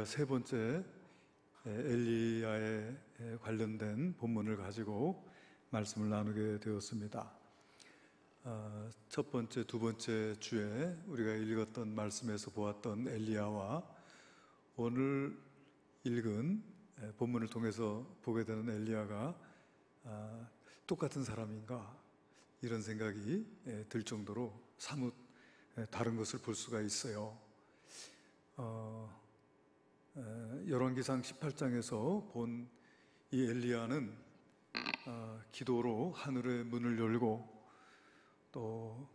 세 번째 엘리야에 관련된 본문을 가지고 말씀을 나누게 되었습니다. 첫 번째, 두 번째 주에 우리가 읽었던 말씀에서 보았던 엘리야와 오늘 읽은 본문을 통해서 보게 되는 엘리야가 똑같은 사람인가, 이런 생각이 들 정도로 사뭇 다른 것을 볼 수가 있어요. 열왕기상 18장에서 본 이 엘리야는 기도로 하늘의 문을 열고 또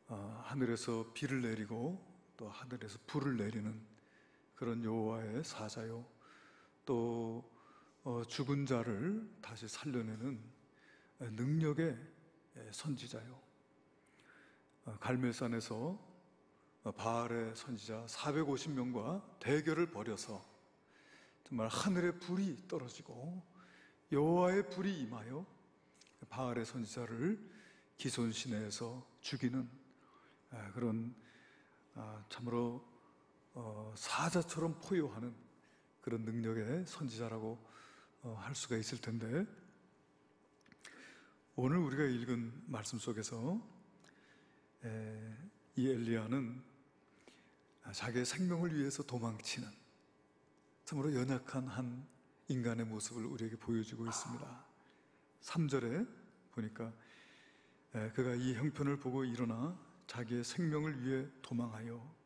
하늘에서 비를 내리고 또 하늘에서 불을 내리는 그런 여호와의 사자요, 또 죽은 자를 다시 살려내는 능력의 선지자요. 갈멜산에서 바알의 선지자 450명과 대결을 벌여서 정말 하늘의 불이 떨어지고 여호와의 불이 임하여 바알의 선지자를 기손 시내에서 죽이는 그런 참으로 사자처럼 포효하는 그런 능력의 선지자라고 할 수가 있을 텐데, 오늘 우리가 읽은 말씀 속에서 이 엘리야는 자기의 생명을 위해서 도망치는 참으로 연약한 한 인간의 모습을 우리에게 보여주고 있습니다. 3절에 보니까 그가 이 형편을 보고 일어나 자기의 생명을 위해 도망하여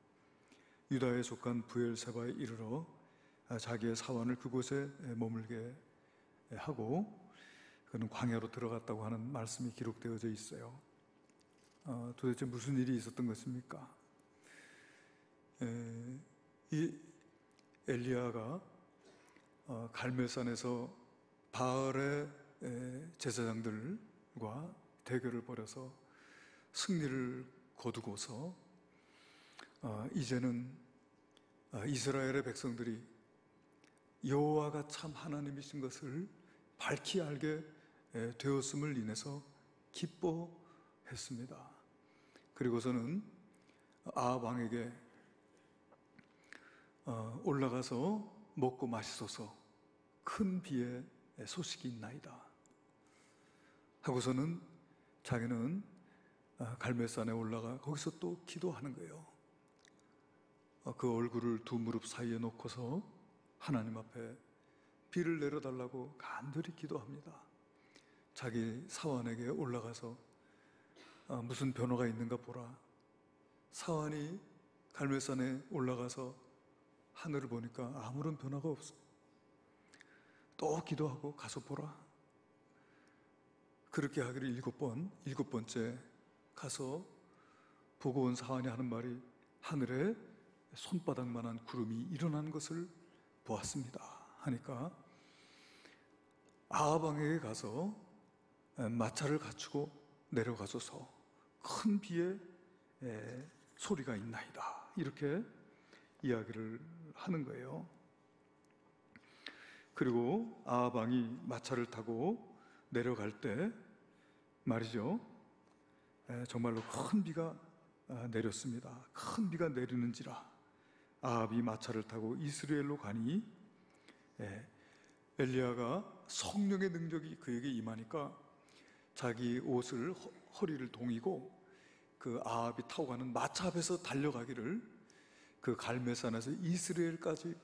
유다에 속한 브엘세바에 이르러 자기의 사원을 그곳에 머물게 하고 그는 광야로 들어갔다고 하는 말씀이 기록되어져 있어요. 도대체 무슨 일이 있었던 것입니까? 이 엘리야가 갈멜산에서 바알의 제사장들과 대결을 벌여서 승리를 거두고서 이제는 이스라엘의 백성들이 여호와가 참 하나님이신 것을 밝히 알게 되었음을 인해서 기뻐했습니다. 그리고서는 아합 왕에게 올라가서 먹고 마시소서, 큰 비의 소식이 있나이다 하고서는 자기는 갈멜산에 올라가 거기서 또 기도하는 거예요. 그 얼굴을 두 무릎 사이에 놓고서 하나님 앞에 비를 내려달라고 간절히 기도합니다. 자기 사환에게 올라가서 무슨 변화가 있는가 보라. 사환이 갈멜산에 올라가서 하늘을 보니까 아무런 변화가 없어. 또 기도하고 가서 보라. 그렇게 하기를 7번, 7번째 가서 보고 온 사환이 하는 말이 하늘에 손바닥만한 구름이 일어난 것을 보았습니다 하니까 아합 왕에게 가서 마차를 갖추고 내려가소서, 큰 비의 소리가 있나이다, 이렇게 이야기를 하는 거예요. 그리고 아합 왕이 마차를 타고 내려갈 때 말이죠, 정말로 큰 비가 내렸습니다. 큰 비가 내리는지라 아합이 마차를 타고 이스라엘로 가니 엘리야가 성령의 능력이 그에게 임하니까 자기 옷을 허리를 동이고 그 아합이 타고 가는 마차 앞에서 달려가기를 그 갈멜산에서 이스라엘까지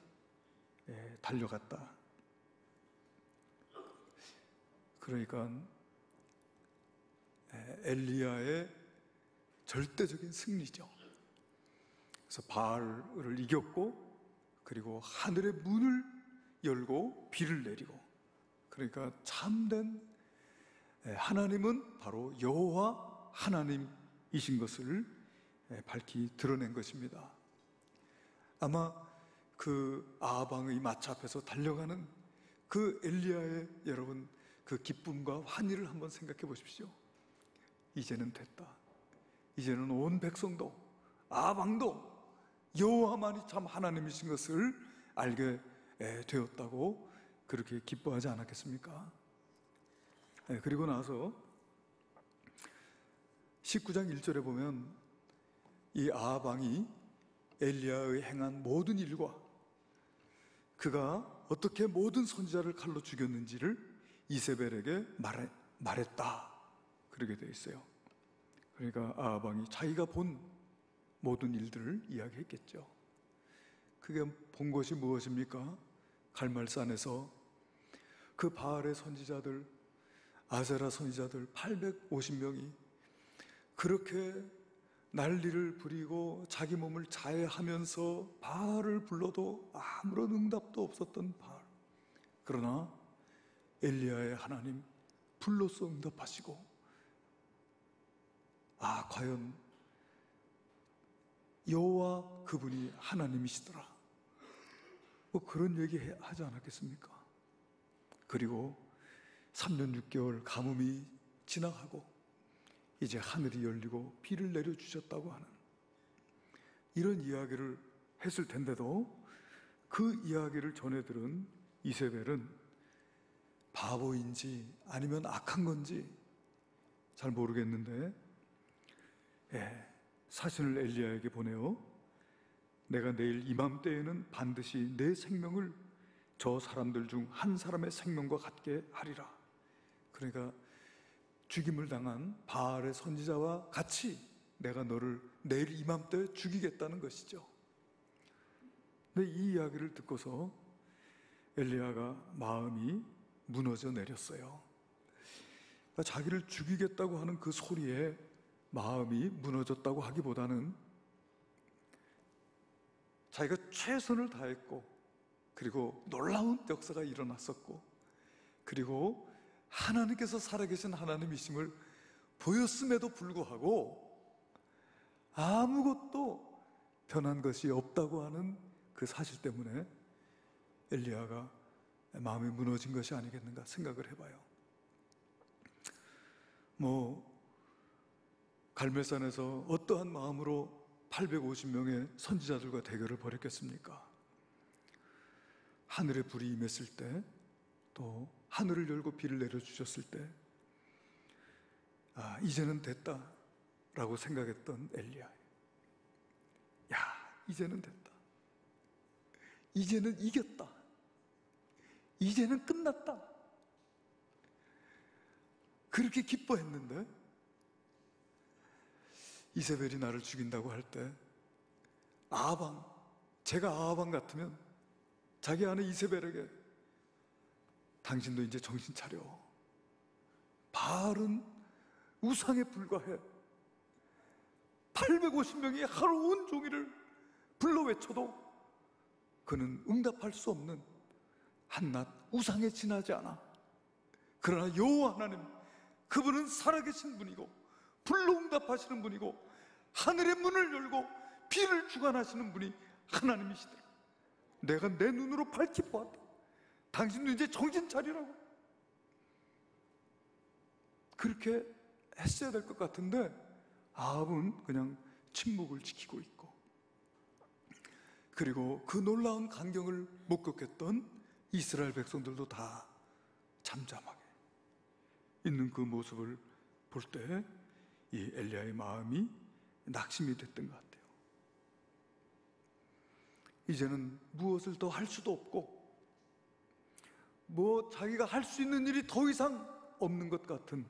달려갔다. 그러니까 엘리야의 절대적인 승리죠. 그래서 바알을 이겼고, 그리고 하늘의 문을 열고 비를 내리고, 그러니까 참된 하나님은 바로 여호와 하나님이신 것을 밝히 드러낸 것입니다. 아마 그 아합 왕의 마차 앞에서 달려가는 그 엘리야의 여러분 그 기쁨과 환희를 한번 생각해 보십시오. 이제는 됐다. 이제는 온 백성도 아합 왕도 여호와만이 참 하나님이신 것을 알게 되었다고 그렇게 기뻐하지 않았겠습니까? 그리고 나서 19장 1절에 보면 이 아합 왕이 엘리야의 행한 모든 일과 그가 어떻게 모든 선지자를 칼로 죽였는지를 이세벨에게 말했다. 그렇게 되어 있어요. 그러니까 아합 왕이 자기가 본 모든 일들을 이야기했겠죠. 그게 본 것이 무엇입니까? 갈멜산에서 그 바알의 선지자들, 아세라 선지자들 850명이 그렇게 난리를 부리고 자기 몸을 자해하면서 바알을 불러도 아무런 응답도 없었던 바알. 그러나 엘리야의 하나님 불로써 응답하시고, 과연 여호와 그분이 하나님이시더라, 뭐 그런 얘기 하지 않았겠습니까? 그리고 3년 6개월 가뭄이 지나가고 이제 하늘이 열리고 비를 내려주셨다고 하는 이런 이야기를 했을 텐데도 그 이야기를 전해 들은 이세벨은 바보인지 아니면 악한 건지 잘 모르겠는데, 사신을 엘리야에게 보내어 내가 내일 이맘때에는 반드시 내 생명을 저 사람들 중 한 사람의 생명과 같게 하리라. 그러니까 죽임을 당한 바알의 선지자와 같이 내가 너를 내일 이맘때 죽이겠다는 것이죠. 근데 이 이야기를 듣고서 엘리야가 마음이 무너져 내렸어요. 그러니까 자기를 죽이겠다고 하는 그 소리에 마음이 무너졌다고 하기보다는 자기가 최선을 다했고, 그리고 놀라운 역사가 일어났었고, 그리고 하나님께서 살아계신 하나님이심을 보였음에도 불구하고 아무것도 변한 것이 없다고 하는 그 사실 때문에 엘리야가 마음이 무너진 것이 아니겠는가 생각을 해봐요. 갈멜산에서 어떠한 마음으로 850명의 선지자들과 대결을 벌였겠습니까? 하늘에 불이 임했을 때, 또 하늘을 열고 비를 내려주셨을 때, 이제는 됐다 라고 생각했던 엘리야. 이제는 됐다, 이제는 이겼다, 이제는 끝났다, 그렇게 기뻐했는데 이세벨이 나를 죽인다고 할 때 제가 아합왕 같으면 자기 아내 이세벨에게 당신도 이제 정신 차려, 바알은 우상에 불과해, 850명이 하루 온종일을 불러 외쳐도 그는 응답할 수 없는 한낱 우상에 지나지 않아. 그러나 여호와 하나님, 그분은 살아계신 분이고 불로 응답하시는 분이고 하늘의 문을 열고 비를 주관하시는 분이 하나님이시더라. 내가 내 눈으로 밝히 보았다. 당신도 이제 정신 차리라고. 그렇게 했어야 될 것 같은데 아합은 그냥 침묵을 지키고 있고, 그리고 그 놀라운 광경을 목격했던 이스라엘 백성들도 다 잠잠하게 있는 그 모습을 볼 때 이 엘리야의 마음이 낙심이 됐던 것 같아요. 이제는 무엇을 더 할 수도 없고 자기가 할 수 있는 일이 더 이상 없는 것 같은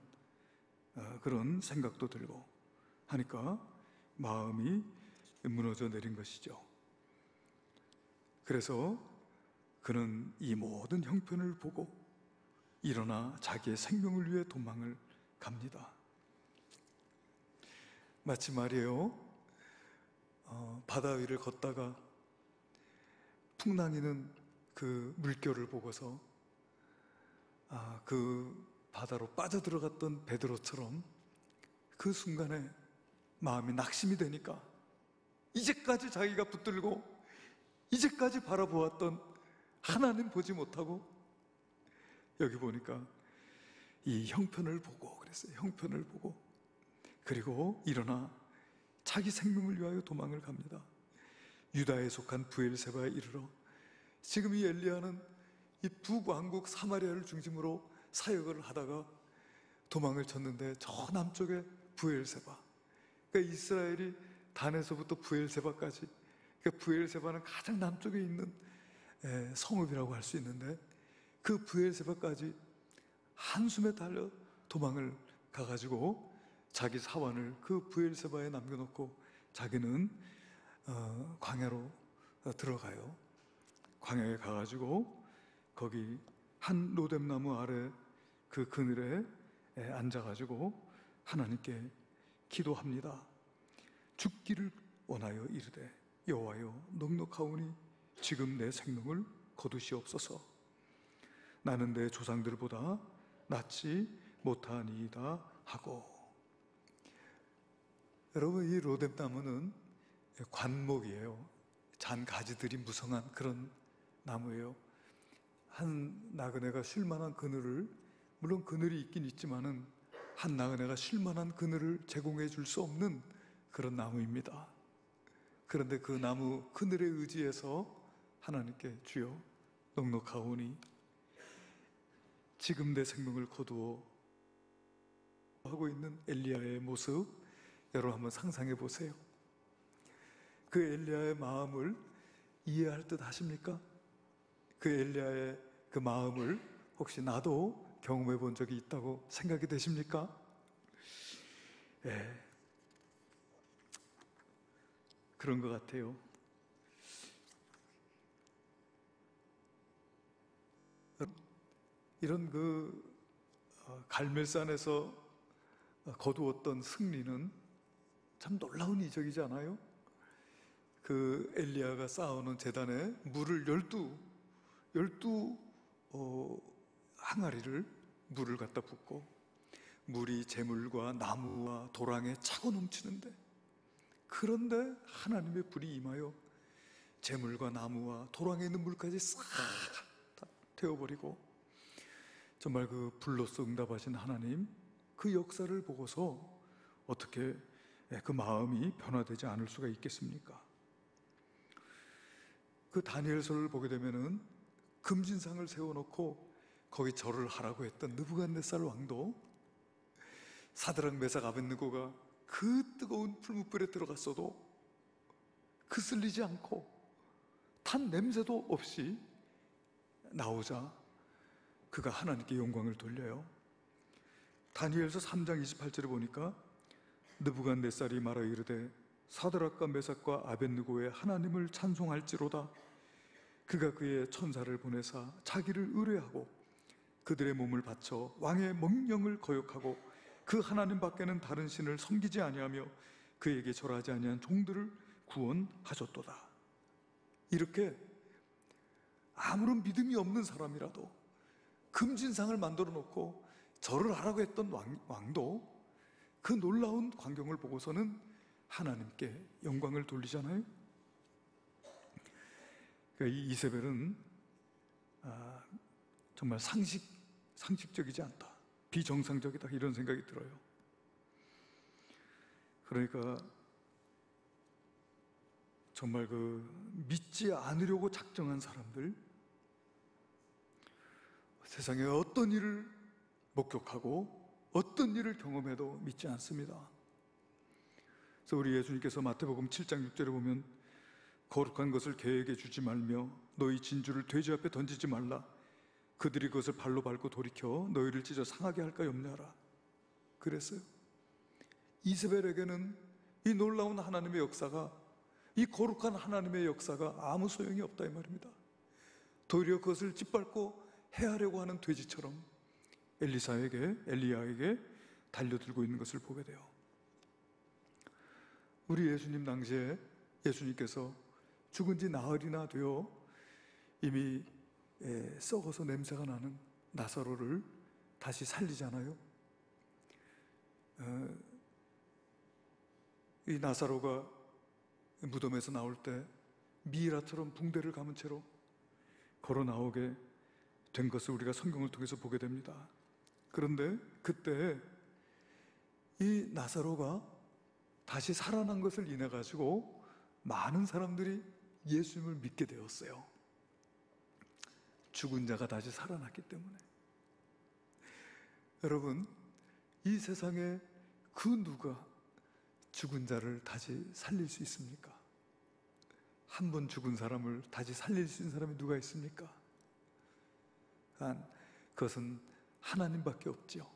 그런 생각도 들고 하니까 마음이 무너져 내린 것이죠. 그래서 그는 이 모든 형편을 보고 일어나 자기의 생명을 위해 도망을 갑니다. 마치 말이에요, 바다 위를 걷다가 풍랑이는 그 물결을 보고서 그 바다로 빠져들어갔던 베드로처럼 그 순간에 마음이 낙심이 되니까 이제까지 자기가 붙들고 이제까지 바라보았던 하나님 보지 못하고 여기 보니까 이 형편을 보고 그랬어요. 형편을 보고. 그리고 일어나 자기 생명을 위하여 도망을 갑니다. 유다에 속한 브엘세바에 이르러, 지금 이 엘리야는 이 북왕국 사마리아를 중심으로 사역을 하다가 도망을 쳤는데 저 남쪽에 브엘세바, 그러니까 이스라엘이 단에서부터 브엘세바까지, 그러니까 브엘세바는 가장 남쪽에 있는 성읍이라고 할 수 있는데, 그 브엘세바까지 한숨에 달려 도망을 가가지고 자기 사환을 그 브엘세바에 남겨놓고 자기는 광야로 들어가요. 광야에 가가지고 거기 한 로뎀나무 아래 그 그늘에 앉아가지고 하나님께 기도합니다. 죽기를 원하여 이르되 여호와여 넉넉하오니 지금 내 생명을 거두시옵소서. 나는 내 조상들보다 낫지 못하니이다 하고. 여러분, 이 로뎀나무는 관목이에요. 잔 가지들이 무성한 그런 나무예요. 한 나그네가 쉴 만한 그늘을, 물론 그늘이 있긴 있지만은 한 나그네가 쉴 만한 그늘을 제공해 줄 수 없는 그런 나무입니다. 그런데 그 나무 그늘에 의지해서 하나님께 주여 넉넉하오니 지금 내 생명을 거두어 하고 있는 엘리야의 모습, 여러분 한번 상상해 보세요. 그 엘리야의 마음을 이해할 듯 하십니까? 그 엘리야의 그 마음을 혹시 나도 경험해 본 적이 있다고 생각이 되십니까? 그런 것 같아요. 이런 갈멜산에서 거두었던 승리는 참 놀라운 이적이지 않아요? 그 엘리야가 쌓아놓은 제단에 물을 12 항아리를 물을 갖다 붓고 물이 재물과 나무와 도랑에 차고 넘치는데, 그런데 하나님의 불이 임하여 재물과 나무와 도랑에 있는 물까지 싹 다 태워버리고, 정말 그 불로써 응답하신 하나님, 그 역사를 보고서 어떻게 그 마음이 변화되지 않을 수가 있겠습니까? 그 다니엘서를 보게 되면은 금진상을 세워놓고 거기 절을 하라고 했던 느부갓네살 왕도 사드락 메삭 아벳느고가 그 뜨거운 풀무불에 들어갔어도 그슬리지 않고 탄 냄새도 없이 나오자 그가 하나님께 영광을 돌려요. 다니엘서 3장 28절에 보니까 느부갓네살이 말하 이르되 사드락과 메삭과 아벳느고의 하나님을 찬송할지로다. 그가 그의 천사를 보내사 자기를 의뢰하고 그들의 몸을 바쳐 왕의 명령을 거역하고 그 하나님 밖에는 다른 신을 섬기지 아니하며 그에게 절하지 아니한 종들을 구원하셨도다. 이렇게 아무런 믿음이 없는 사람이라도 금진상을 만들어 놓고 절을 하라고 했던 왕도 그 놀라운 광경을 보고서는 하나님께 영광을 돌리잖아요. 그러니까 이 이세벨은 정말 상식적이지 않다, 비정상적이다, 이런 생각이 들어요. 그러니까 정말 믿지 않으려고 작정한 사람들, 세상에 어떤 일을 목격하고 어떤 일을 경험해도 믿지 않습니다. 그래서 우리 예수님께서 마태복음 7장 6절에 보면 거룩한 것을 개에게 주지 말며 너희 진주를 돼지 앞에 던지지 말라. 그들이 그것을 발로 밟고 돌이켜 너희를 찢어 상하게 할까 염려하라. 그랬어요. 이세벨에게는 이 놀라운 하나님의 역사가, 이 거룩한 하나님의 역사가 아무 소용이 없다 이 말입니다. 도리어 그것을 짓밟고 해하려고 하는 돼지처럼 엘리야에게 달려들고 있는 것을 보게 돼요. 우리 예수님 당시에 예수님께서 죽은 지 나흘이나 되어 이미 썩어서 냄새가 나는 나사로를 다시 살리잖아요. 이 나사로가 무덤에서 나올 때 미이라처럼 붕대를 감은 채로 걸어 나오게 된 것을 우리가 성경을 통해서 보게 됩니다. 그런데 그때 이 나사로가 다시 살아난 것을 인해 가지고 많은 사람들이 예수님을 믿게 되었어요. 죽은 자가 다시 살아났기 때문에. 여러분, 이 세상에 그 누가 죽은 자를 다시 살릴 수 있습니까? 한 번 죽은 사람을 다시 살릴 수 있는 사람이 누가 있습니까? 그것은 하나님밖에 없죠.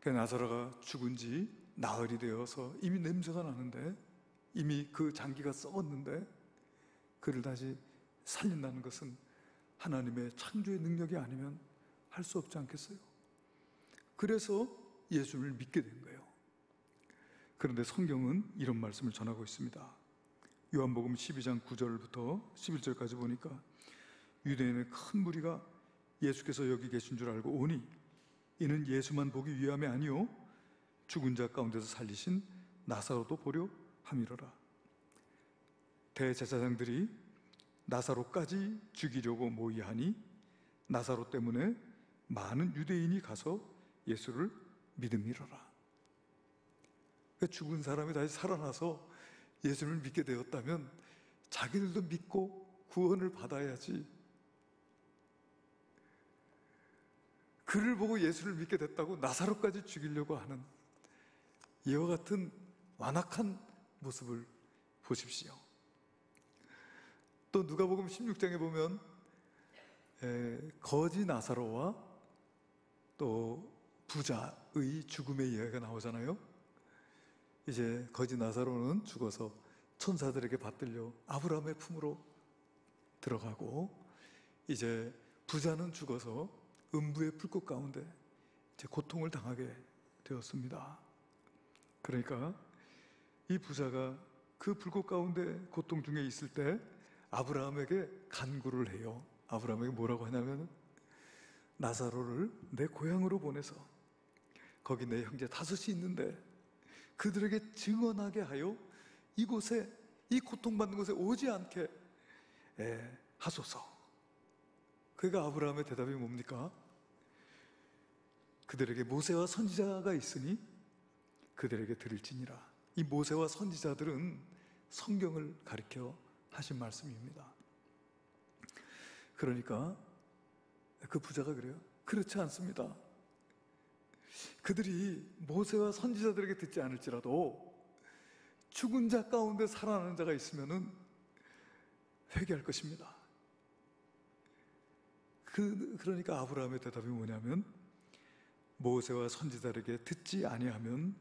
나사로가 죽은 지 나흘이 되어서 이미 냄새가 나는데, 이미 그 장기가 썩었는데 그를 다시 살린다는 것은 하나님의 창조의 능력이 아니면 할 수 없지 않겠어요? 그래서 예수를 믿게 된 거예요. 그런데 성경은 이런 말씀을 전하고 있습니다. 요한복음 12장 9절부터 11절까지 보니까 유대인의 큰 무리가 예수께서 여기 계신 줄 알고 오니 이는 예수만 보기 위함이 아니요 죽은 자 가운데서 살리신 나사로도 보려 함이로라. 대제사장들이 나사로까지 죽이려고 모의하니 나사로 때문에 많은 유대인이 가서 예수를 믿음이로라. 죽은 사람이 다시 살아나서 예수를 믿게 되었다면 자기들도 믿고 구원을 받아야지, 그를 보고 예수를 믿게 됐다고 나사로까지 죽이려고 하는 이와 같은 완악한 모습을 보십시오. 또 누가복음 16장에 보면 거지 나사로와 또 부자의 죽음의 이야기가 나오잖아요. 이제 거지 나사로는 죽어서 천사들에게 받들려 아브라함의 품으로 들어가고, 이제 부자는 죽어서 음부의 불꽃 가운데 이제 고통을 당하게 되었습니다. 그러니까 이 부자가 그 불꽃 가운데 고통 중에 있을 때 아브라함에게 간구를 해요. 아브라함에게 뭐라고 하냐면, 나사로를 내 고향으로 보내서 거기 내 형제 다섯이 있는데 그들에게 증언하게 하여 이곳에, 이 고통받는 곳에 오지 않게 하소서. 그러니까 아브라함의 대답이 뭡니까? 그들에게 모세와 선지자가 있으니 그들에게 들을지니라. 이 모세와 선지자들은 성경을 가리켜 하신 말씀입니다. 그러니까 그 부자가 그래요. 그렇지 않습니다. 그들이 모세와 선지자들에게 듣지 않을지라도 죽은 자 가운데 살아나는 자가 있으면은 회개할 것입니다. 그러니까 아브라함의 대답이 뭐냐면, 모세와 선지자들에게 듣지 아니하면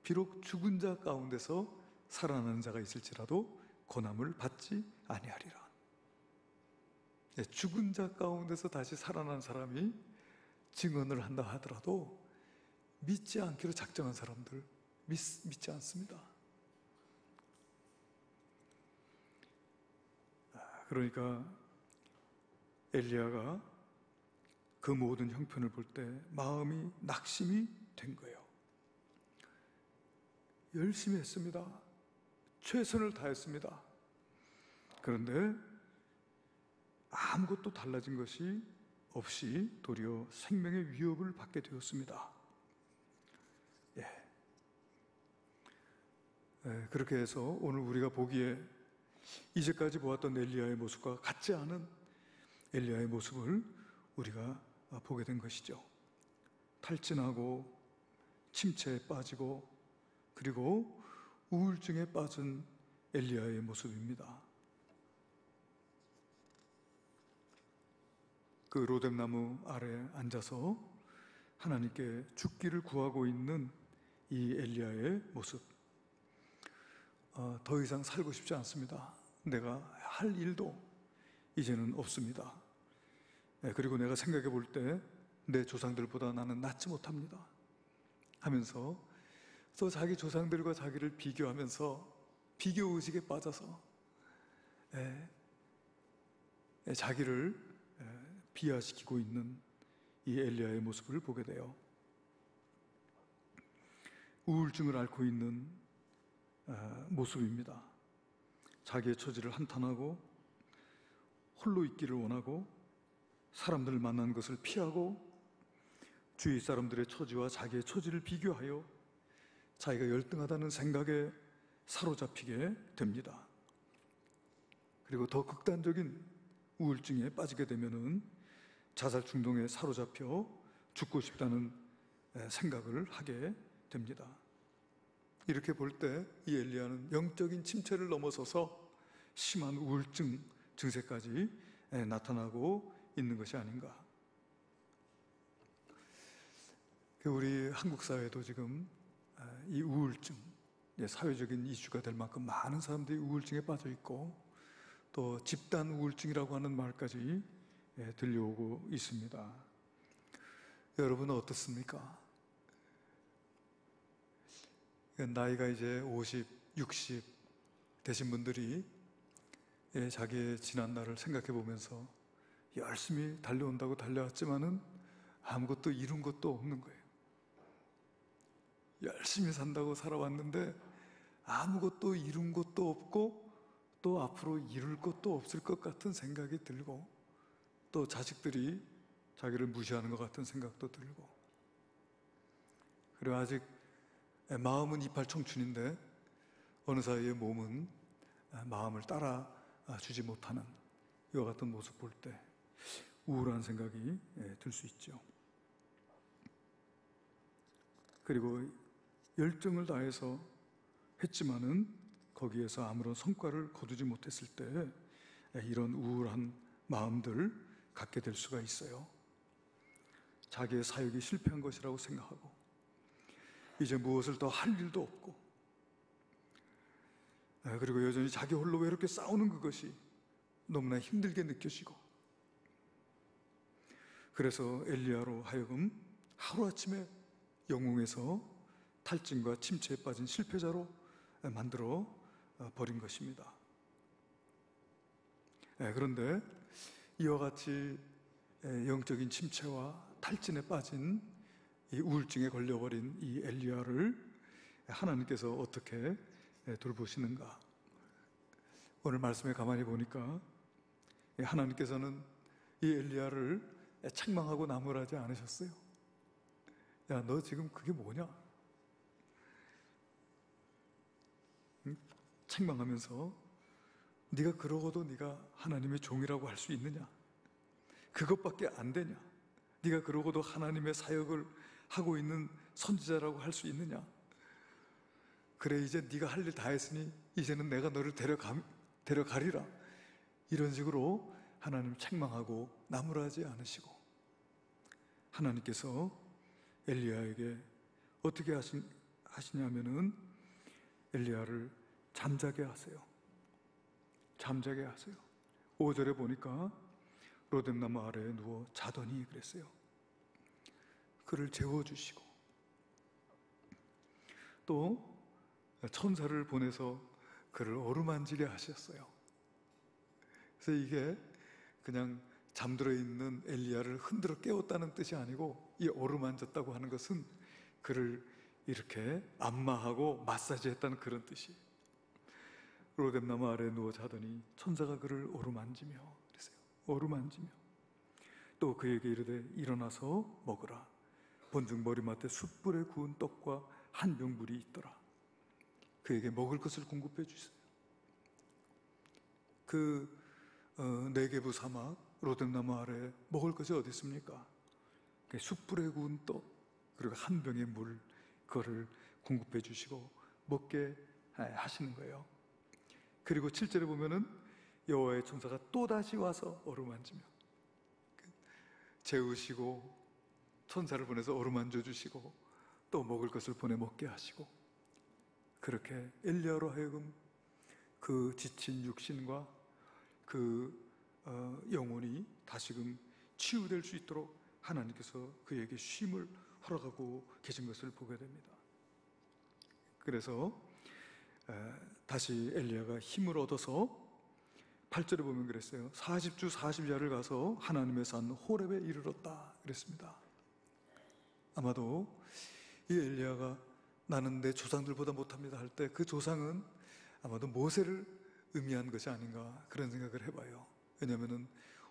비록 죽은 자 가운데서 살아나는 자가 있을지라도 고난을 받지 아니하리라. 죽은 자 가운데서 다시 살아난 사람이 증언을 한다 하더라도 믿지 않기로 작정한 사람들 믿지 않습니다. 그러니까 엘리야가 그 모든 형편을 볼 때 마음이 낙심이 된 거예요. 열심히 했습니다. 최선을 다했습니다. 그런데 아무것도 달라진 것이 없이 도리어 생명의 위협을 받게 되었습니다. 그렇게 해서 오늘 우리가 보기에 이제까지 보았던 엘리야의 모습과 같지 않은 엘리야의 모습을 우리가 보게 된 것이죠. 탈진하고 침체에 빠지고 그리고 우울증에 빠진 엘리야의 모습입니다. 그 로뎀나무 아래 앉아서 하나님께 죽기를 구하고 있는 이 엘리야의 모습, 더 이상 살고 싶지 않습니다. 내가 할 일도 이제는 없습니다. 그리고 내가 생각해 볼 때 내 조상들보다 나는 낫지 못합니다 하면서 또 자기 조상들과 자기를 비교하면서 비교의식에 빠져서 자기를 비하시키고 있는 이 엘리야의 모습을 보게 돼요. 우울증을 앓고 있는 모습입니다. 자기의 처지를 한탄하고 홀로 있기를 원하고 사람들을 만나는 것을 피하고 주위 사람들의 처지와 자기의 처지를 비교하여 자기가 열등하다는 생각에 사로잡히게 됩니다. 그리고 더 극단적인 우울증에 빠지게 되면은 자살 충동에 사로잡혀 죽고 싶다는 생각을 하게 됩니다. 이렇게 볼 때 이 엘리야는 영적인 침체를 넘어서서 심한 우울증 증세까지 나타나고 있는 것이 아닌가. 우리 한국 사회도 지금 이 우울증, 사회적인 이슈가 될 만큼 많은 사람들이 우울증에 빠져 있고, 또 집단 우울증이라고 하는 말까지 들려오고 있습니다. 여러분은 어떻습니까? 나이가 이제 50, 60 되신 분들이 자기의 지난 날을 생각해 보면서 열심히 달려온다고 달려왔지만은 아무것도 이룬 것도 없는 거예요. 열심히 산다고 살아왔는데 아무것도 이룬 것도 없고, 또 앞으로 이룰 것도 없을 것 같은 생각이 들고, 또 자식들이 자기를 무시하는 것 같은 생각도 들고, 그리고 아직 마음은 이팔 청춘인데 어느 사이에 몸은 마음을 따라주지 못하는 이와 같은 모습 볼 때 우울한 생각이 들 수 있죠. 그리고 열정을 다해서 했지만은 거기에서 아무런 성과를 거두지 못했을 때 이런 우울한 마음들 갖게 될 수가 있어요. 자기의 사역이 실패한 것이라고 생각하고, 이제 무엇을 더 할 일도 없고, 그리고 여전히 자기 홀로 외롭게 싸우는 그것이 너무나 힘들게 느껴지고, 그래서 엘리야로 하여금 하루아침에 영웅에서 탈진과 침체에 빠진 실패자로 만들어 버린 것입니다. 그런데 이와 같이 영적인 침체와 탈진에 빠진 이 우울증에 걸려버린 이 엘리야를 하나님께서 어떻게 돌보시는가? 오늘 말씀에 가만히 보니까 하나님께서는 이 엘리야를 책망하고 나무라지 않으셨어요. 야, 너 지금 그게 뭐냐? 책망하면서 네가 그러고도 네가 하나님의 종이라고 할 수 있느냐? 그것밖에 안 되냐? 네가 그러고도 하나님의 사역을 하고 있는 선지자라고 할 수 있느냐? 그래, 이제 네가 할 일 다 했으니 이제는 내가 너를 데려가리라. 이런 식으로 하나님 책망하고 나무라지 않으시고, 하나님께서 엘리야에게 어떻게 하시냐면은 엘리야를 잠자게 하세요. 잠자게 하세요. 5절에 보니까 로뎀나무 아래에 누워 자더니 그랬어요. 그를 재워주시고, 또 천사를 보내서 그를 어루만지게 하셨어요. 그래서 이게 그냥 잠들어 있는 엘리야를 흔들어 깨웠다는 뜻이 아니고, 이 어루만졌다고 하는 것은 그를 이렇게 안마하고 마사지했다는 그런 뜻이에요. 로뎀나무 아래에 누워 자더니 천사가 그를 어루만지며 그랬어요. 어루만지며 또 그에게 이르되 일어나서 먹으라. 본즉 머리맡에 숯불에 구운 떡과 한 병 물이 있더라. 그에게 먹을 것을 공급해 주세요. 그 네게부 사막 로뎀나무 아래에 먹을 것이 어디 있습니까? 숯불에 구운 떡, 그리고 한 병의 물, 그거를 공급해 주시고 먹게 하시는 거예요. 그리고 7절에 보면은 여호와의 천사가 또다시 와서 어루만지며 재우시고, 천사를 보내서 어루만져 주시고, 또 먹을 것을 보내 먹게 하시고, 그렇게 엘리야로 하여금 그 지친 육신과 그 영혼이 다시금 치유될 수 있도록 하나님께서 그에게 쉼을 허락하고 계신 것을 보게 됩니다. 그래서 다시 엘리야가 힘을 얻어서 8절에 보면 그랬어요. 40주 40야를 가서 하나님의 산 호렙에 이르렀다 그랬습니다. 아마도 이 엘리야가 나는 내 조상들보다 못합니다 할 때 그 조상은 아마도 모세를 의미한 것이 아닌가, 그런 생각을 해봐요. 왜냐하면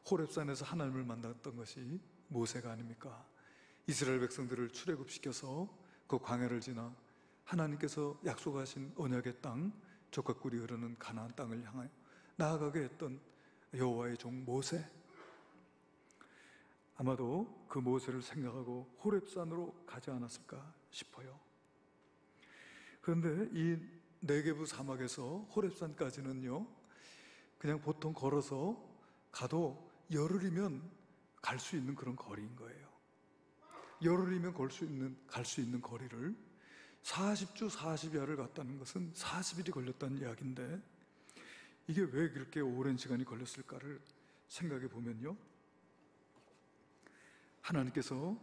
호렙산에서 하나님을 만났던 것이 모세가 아닙니까? 이스라엘 백성들을 출애굽시켜서 그 광야를 지나 하나님께서 약속하신 언약의 땅, 젖과 꿀이 흐르는 가나안 땅을 향하여 나아가게 했던 여호와의 종 모세, 아마도 그 모세를 생각하고 호렙산으로 가지 않았을까 싶어요. 그런데 이 네게부 사막에서 호렙산까지는요, 그냥 보통 걸어서 가도 열흘이면 갈 수 있는 그런 거리인 거예요. 열흘이면 갈 수 있는 거리를 40주 40야를 갔다는 것은 40일이 걸렸다는 이야기인데, 이게 왜 그렇게 오랜 시간이 걸렸을까를 생각해 보면요, 하나님께서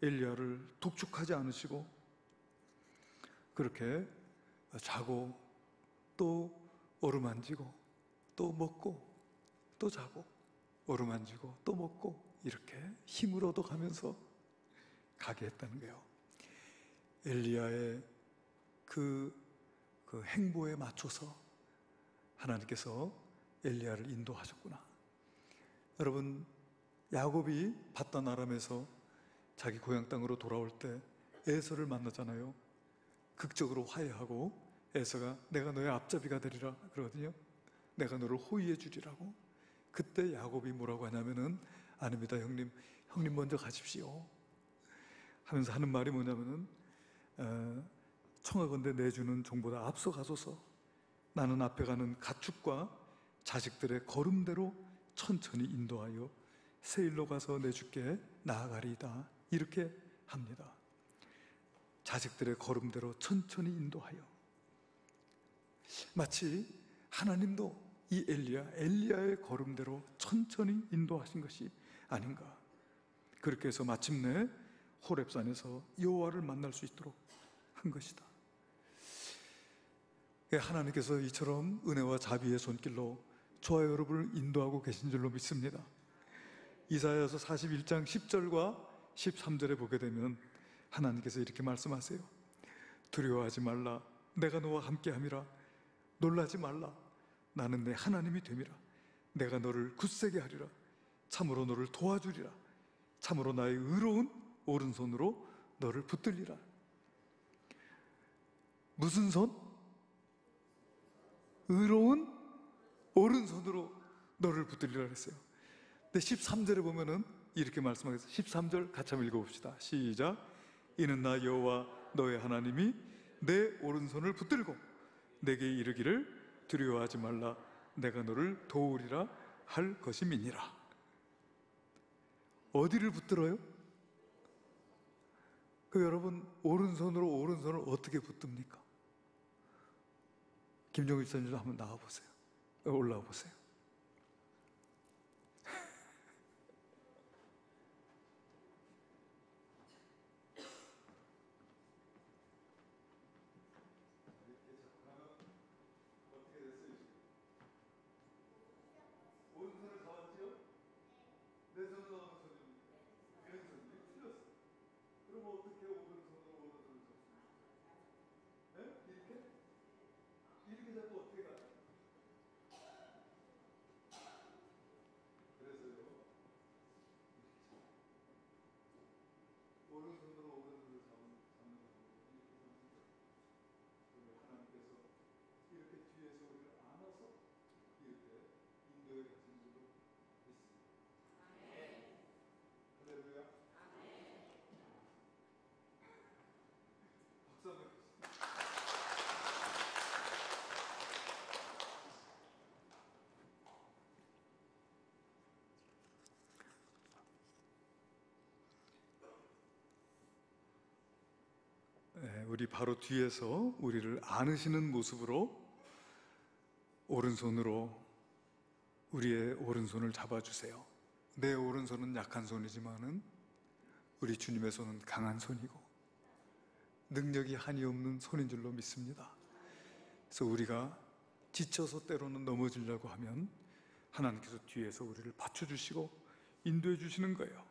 엘리야를 독촉하지 않으시고 그렇게 자고 또 어루만지고 또 먹고 또 자고 어루만지고 또 먹고 이렇게 힘을 얻어가면서 가게 했다는 거예요. 엘리야의 그 행보에 맞춰서 하나님께서 엘리야를 인도하셨구나. 여러분, 야곱이 밧단 아람에서 자기 고향 땅으로 돌아올 때 에서를 만나잖아요. 극적으로 화해하고 에서가 내가 너의 앞잡이가 되리라 그러거든요. 내가 너를 호위해 주리라고. 그때 야곱이 뭐라고 하냐면은, 아닙니다 형님, 형님 먼저 가십시오 하면서 하는 말이 뭐냐면은, 청하건대 내주는 종보다 앞서 가소서. 나는 앞에 가는 가축과 자식들의 걸음대로 천천히 인도하여 세일로 가서 내 주께 나아가리이다. 이렇게 합니다. 자식들의 걸음대로 천천히 인도하여. 마치 하나님도 이 엘리야의 걸음대로 천천히 인도하신 것이 아닌가. 그렇게 해서 마침내 호렙산에서 여호와를 만날 수 있도록 한 것이다. 하나님께서 이처럼 은혜와 자비의 손길로 저와 여러분을 인도하고 계신 줄로 믿습니다. 이사야서 41장 10절과 13절에 보게 되면 하나님께서 이렇게 말씀하세요. 두려워하지 말라. 내가 너와 함께함이라. 놀라지 말라. 나는 내 하나님이 됨이라. 내가 너를 굳세게 하리라. 참으로 너를 도와주리라. 참으로 나의 의로운 오른손으로 너를 붙들리라. 무슨 손? 의로운 오른손으로 너를 붙들리라 그랬어요. 근데 13절에 보면은 이렇게 말씀하겠어요. 13절 같이 한번 읽어봅시다. 시작. 이는 나 여호와 너의 하나님이 내 오른손을 붙들고 내게 이르기를 두려워하지 말라. 내가 너를 도우리라 할 것임이니라. 어디를 붙들어요? 여러분, 오른손을 어떻게 붙듭니까? 김종일 선생님 한번 나와보세요. 올라와 보세요. 오른손을 잡았지요? 내 손은 어느 손입니까? 왼손이 틀렸어. 그럼 어떻게 오른손을 잡습니까? 네? 이렇게 잡고 어떻게 가요? 그래서요, 오른손으로 잡는 방법이 하나님께서 이렇게 뒤에서 우리를 안아서 이렇게 인도해 가신 줄로 믿습니다. 할렐루야. 박수 한번 주세요. 우리 바로 뒤에서 우리를 안으시는 모습으로 오른손으로 우리의 오른손을 잡아주세요. 내 오른손은 약한 손이지만은 우리 주님의 손은 강한 손이고 능력이 한이 없는 손인 줄로 믿습니다. 그래서 우리가 지쳐서 때로는 넘어지려고 하면 하나님께서 뒤에서 우리를 받쳐주시고 인도해 주시는 거예요.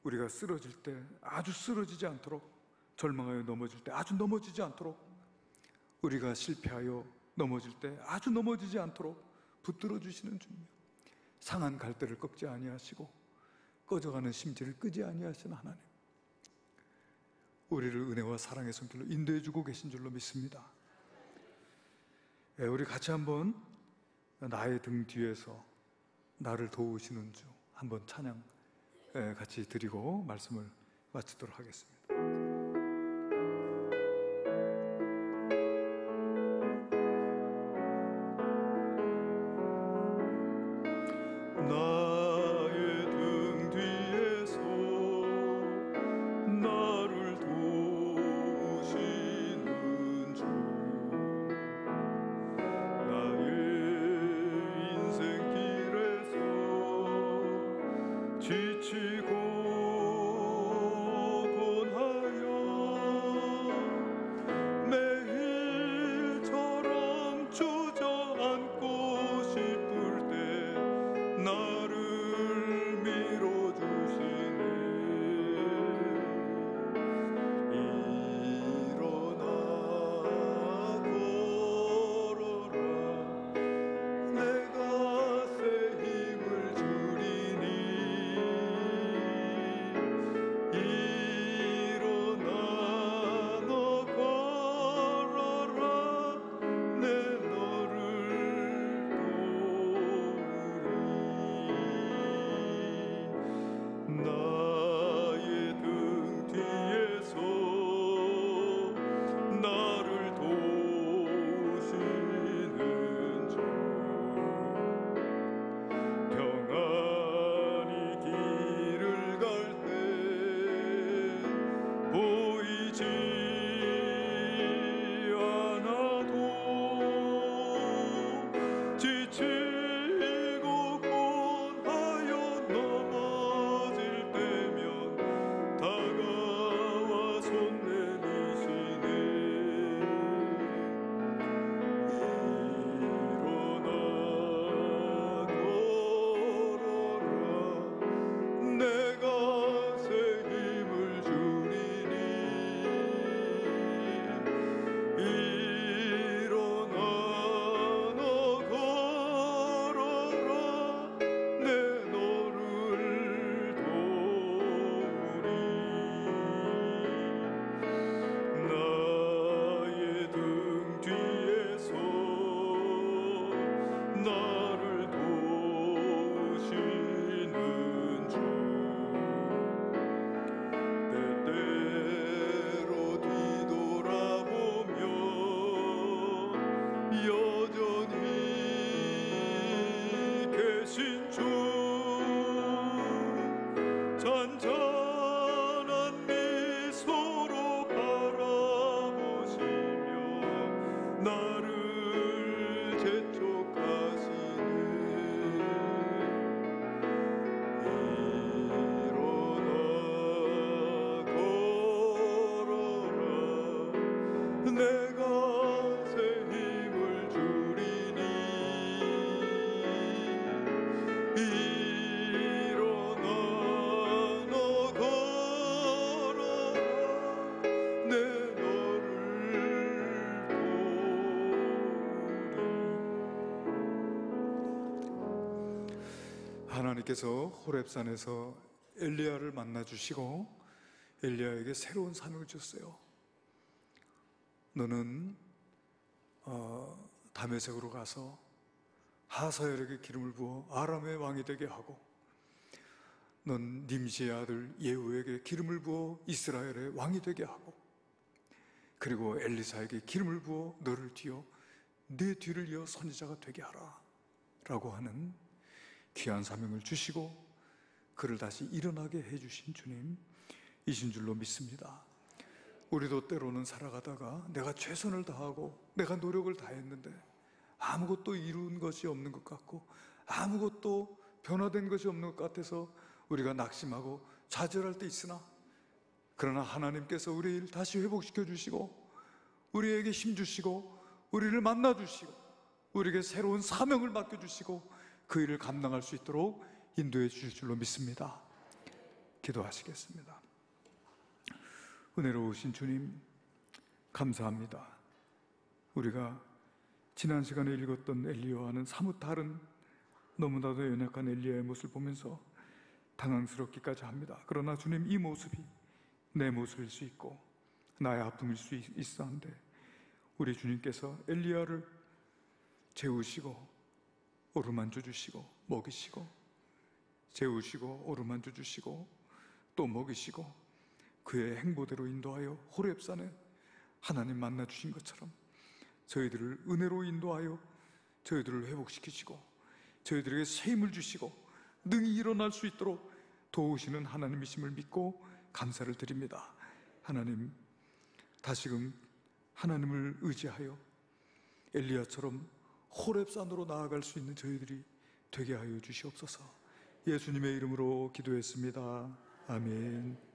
우리가 쓰러질 때 아주 쓰러지지 않도록, 절망하여 넘어질 때 아주 넘어지지 않도록, 우리가 실패하여 넘어질 때 아주 넘어지지 않도록 붙들어 주시는 주님, 상한 갈대를 꺾지 아니하시고 꺼져가는 심지를 끄지 아니하시는 하나님, 우리를 은혜와 사랑의 손길로 인도해 주고 계신 줄로 믿습니다. 우리 같이 한번 나의 등 뒤에서 나를 도우시는 주 한번 찬양 같이 드리고 말씀을 마치도록 하겠습니다. 지치고 하나님께서 호렙산에서 엘리야를 만나 주시고 엘리야에게 새로운 사명을 주셨어요. 너는 다메섹으로 가서 하사엘에게 기름을 부어 아람의 왕이 되게 하고, 넌 님시의 아들 예후에게 기름을 부어 이스라엘의 왕이 되게 하고, 그리고 엘리사에게 기름을 부어 너를 뒤어 네 뒤를 이어 선지자가 되게 하라 라고 하는 귀한 사명을 주시고 그를 다시 일어나게 해주신 주님이신 줄로 믿습니다. 우리도 때로는 살아가다가 내가 최선을 다하고 내가 노력을 다했는데 아무것도 이룬 것이 없는 것 같고 아무것도 변화된 것이 없는 것 같아서 우리가 낙심하고 좌절할 때 있으나, 그러나 하나님께서 우리 일 다시 회복시켜 주시고 우리에게 힘 주시고 우리를 만나 주시고 우리에게 새로운 사명을 맡겨 주시고 그 일을 감당할 수 있도록 인도해 주실 줄로 믿습니다. 기도하시겠습니다. 은혜로우신 주님, 감사합니다. 우리가 지난 시간에 읽었던 엘리야와는 사뭇 다른 너무나도 연약한 엘리야의 모습을 보면서 당황스럽기까지 합니다. 그러나 주님, 이 모습이 내 모습일 수 있고 나의 아픔일 수 있었는데 우리 주님께서 엘리야를 재우시고 어루만져 주시고 먹이시고, 재우시고 어루만져 주시고 또 먹이시고 그의 행보대로 인도하여 호렙산에 하나님 만나 주신 것처럼 저희들을 은혜로 인도하여 저희들을 회복시키시고 저희들에게 새 힘을 주시고 능히 일어날 수 있도록 도우시는 하나님이심을 믿고 감사를 드립니다. 하나님, 다시금 하나님을 의지하여 엘리야처럼 호렙산으로 나아갈 수 있는 저희들이 되게 하여 주시옵소서. 예수님의 이름으로 기도했습니다. 아멘.